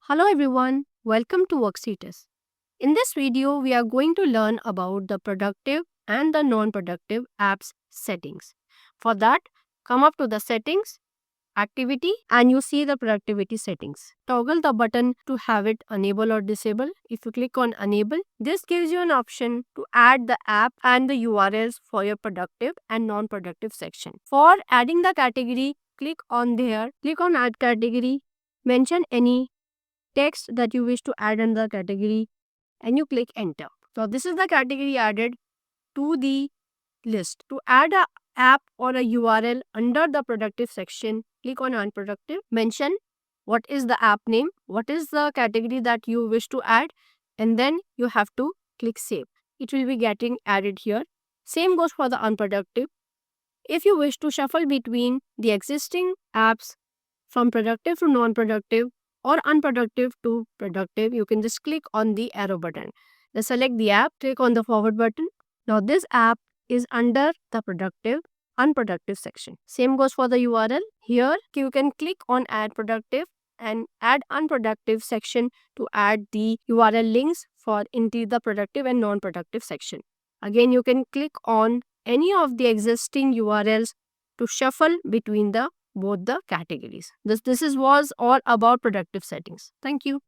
Hello everyone, welcome to Workstatus. In this video, we are going to learn about the productive and the non-productive apps settings. For that, come up to the settings, activity, and you see the productivity settings. Toggle the button to have it enable or disable. If you click on enable, this gives you an option to add the app and the URLs for your productive and non-productive section. For adding the category, click on there, click on add category, mention any text that you wish to add in the category and you click enter. So this is the category added to the list. To add a app or a URL under the productive section, click on unproductive, mention what is the app name, what is the category that you wish to add, and then you have to click save. It will be getting added here. Same goes for the unproductive. If you wish to shuffle between the existing apps from productive to non-productive or unproductive to productive, you can just click on the arrow button. Then select the app, click on the forward button. Now this app is under the productive, unproductive section. Same goes for the URL. Here you can click on add productive and add unproductive section to add the URL links for into the productive and non-productive section. Again, you can click on any of the existing URLs to shuffle between the both the categories. This was all about productive settings. Thank you.